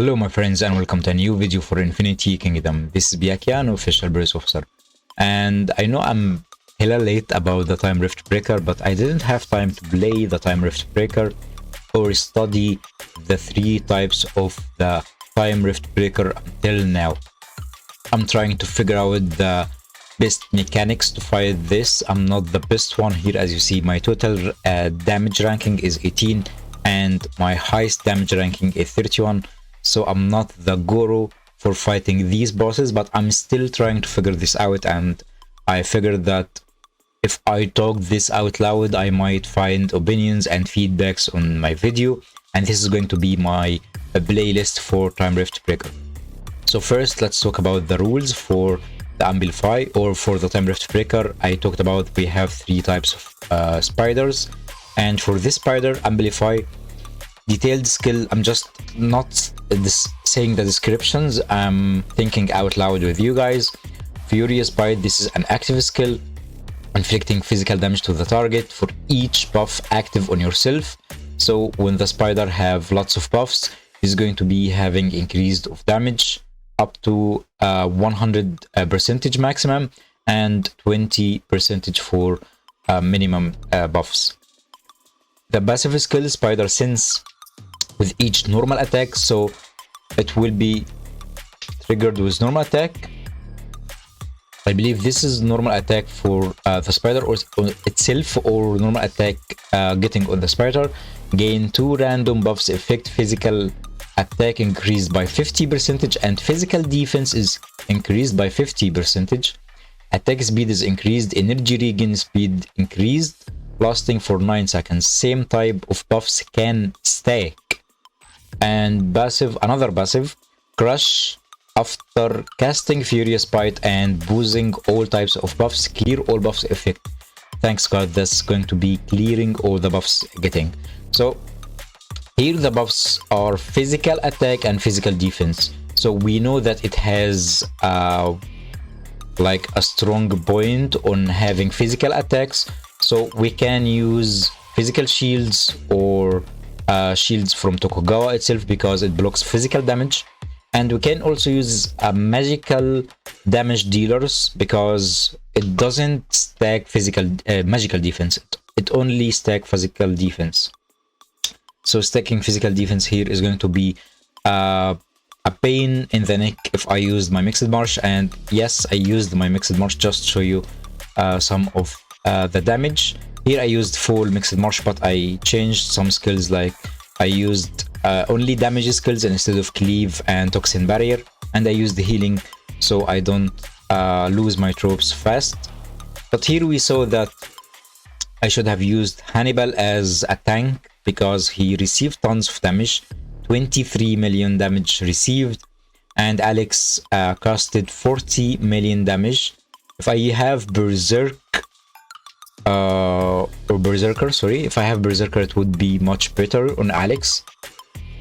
Hello my friends and welcome to a new video for Infinity Kingdom. This is Pyakia, an official British officer. And I know I'm hella late about the Time Rift Breaker, but I didn't have time to play the Time Rift Breaker or study the three types of the Time Rift Breaker until now. I'm trying to figure out the best mechanics to fight this. I'm not the best one here. As you see, my total damage ranking is 18 and my highest damage ranking is 31. So I'm not the guru for fighting these bosses, but I'm still trying to figure this out, and I figured that if I talk this out loud, I might find opinions and feedbacks on my video, and this is going to be my playlist for Time Rift Breaker. So first, let's talk about the rules for the Amplify or for the Time Rift Breaker. I talked about we have three types of spiders, and for this spider, Amplify, detailed skill, I'm just not saying the descriptions, I'm thinking out loud with you guys. Furious Bite, this is an active skill, inflicting physical damage to the target for each buff active on yourself. So when the spider have lots of buffs, he's going to be having increased of damage up to 100% maximum and 20% for minimum buffs. The passive skill, Spider Sense, with each normal attack, so it will be triggered with normal attack. I believe this is normal attack for the spider or itself, or normal attack getting on the spider. Gain 2 random buffs effect. Physical attack increased by 50% and physical defense is increased by 50%. Attack speed is increased. Energy regen speed increased, lasting for 9 seconds. Same type of buffs can stack. And passive, another passive, Crush. After casting Furious Bite and boosting all types of buffs, clear all buffs effect. Thanks God, that's going to be clearing all the buffs getting. So here the buffs are physical attack and physical defense. So we know that it has like a strong point on having physical attacks. So we can use physical shields or shields from Tokugawa itself because it blocks physical damage. And we can also use magical damage dealers because it doesn't stack physical magical defense. It only stack physical defense. So stacking physical defense here is going to be a pain in the neck if I used my mixed march. And yes, I used my mixed march just to show you some of the damage. Here I used full mixed march, but I changed some skills, like I used only damage skills instead of cleave and toxin barrier, and I used the healing so I don't lose my troops fast. But here we saw that I should have used Hannibal as a tank because he received tons of damage, 23 million damage received, and Alex casted 40 million damage. If I have Berserk or Berserker, sorry, if I have Berserker, it would be much better on Alex.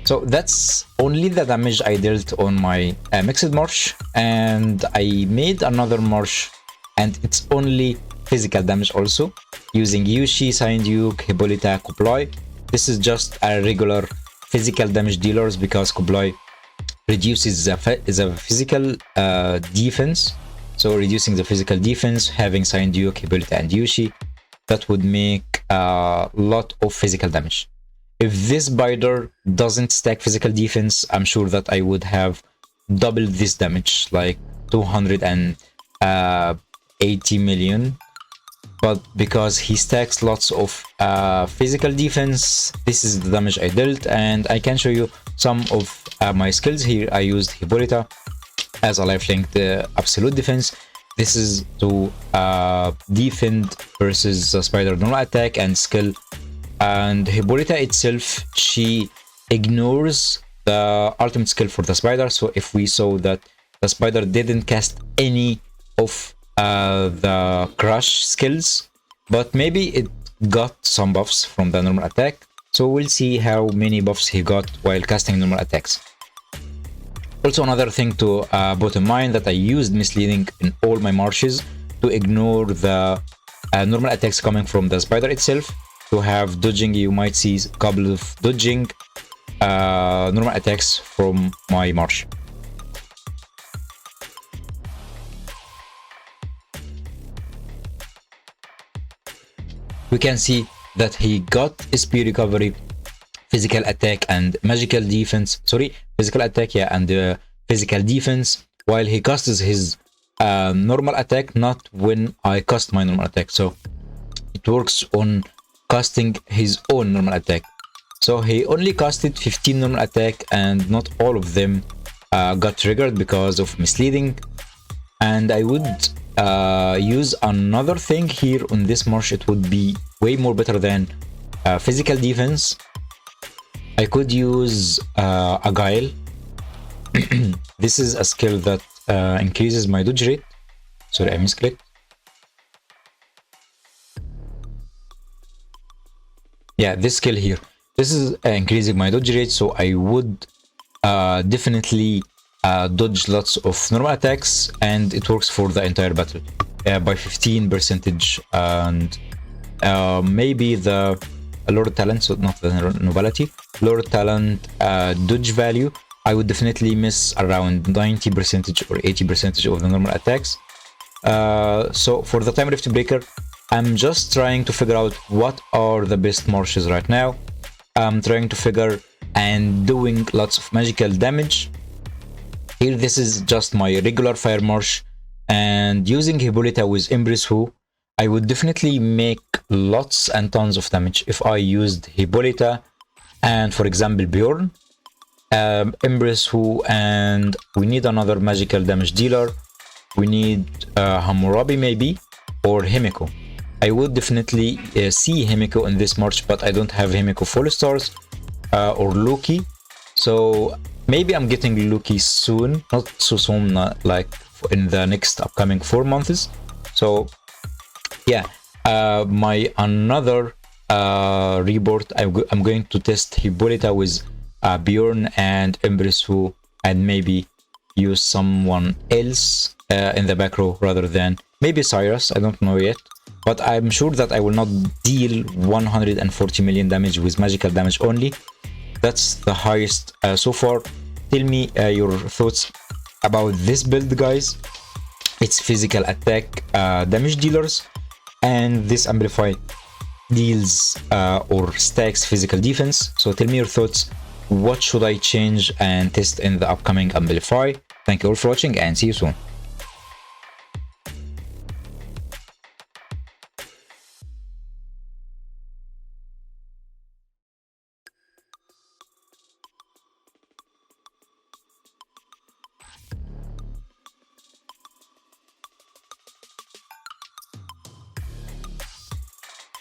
So that's only the damage I dealt on my mixed march, and I made another march and it's only physical damage also, using Yushi, Saint Duke, Hippolyta, Kublai. This is just a regular physical damage dealers because Kublai reduces the physical defense. So reducing the physical defense, having Saint Duke, Hippolyta and Yushi, that would make a lot of physical damage. If this spider doesn't stack physical defense, I'm sure that I would have doubled this damage, like 280 million. But because he stacks lots of physical defense, this is the damage I dealt. And I can show you some of my skills here. I used Hippolyta as a lifelink, the absolute defense. This is to defend versus the spider normal attack and skill. And Hippolyta itself, she ignores the ultimate skill for the spider. So if we saw that the spider didn't cast any of the crush skills, but maybe it got some buffs from the normal attack. So we'll see how many buffs he got while casting normal attacks. Also, another thing to put in mind that I used misleading in all my marches to ignore the normal attacks coming from the spider itself. To have dodging, you might see a couple of dodging normal attacks from my Marsh. We can see that he got SP recovery, physical attack, and magical defense. Sorry, physical attack, yeah, and physical defense, while he casts his normal attack, not when I cast my normal attack. So it works on casting his own normal attack. So he only casted 15 normal attack, and not all of them got triggered because of misleading. And I would use another thing here on this Marsh. It would be way more better than physical defense. I could use a Guile. This is a skill that increases my dodge rate. Sorry, I misclicked. Yeah, this skill here. This is increasing my dodge rate, so I would definitely dodge lots of normal attacks, and it works for the entire battle by 15%, and maybe the Lord Talent, so not the Nobility, Lord Talent dodge value, I would definitely miss around 90% or 80% of the normal attacks. So for the Time Rift Breaker, I'm just trying to figure out what are the best Marshes right now. I'm trying to figure and doing lots of magical damage. Here, this is just my regular Fire Marsh, and using Hippolyta with Empress Who, I would definitely make lots and tons of damage if I used Hippolyta and, for example, Bjorn, Empress Who, and we need another magical damage dealer. We need Hammurabi maybe, or Himiko. I would definitely see Himiko in this March, but I don't have Himiko full stars or Loki. So maybe I'm getting Loki soon, not so soon, not like in the next upcoming 4 months. So yeah, my another report, I'm going to test Hippolyta with Bjorn and Empress Who, and maybe use someone else in the back row rather than maybe Cyrus. I don't know yet, but I'm sure that I will not deal 140 million damage with magical damage only. That's the highest so far. Tell me your thoughts about this build, guys. It's physical attack damage dealers, and this Amplify deals or stacks physical defense. So tell me your thoughts. What should I change and test in the upcoming Amplify? Thank you all for watching, and see you soon.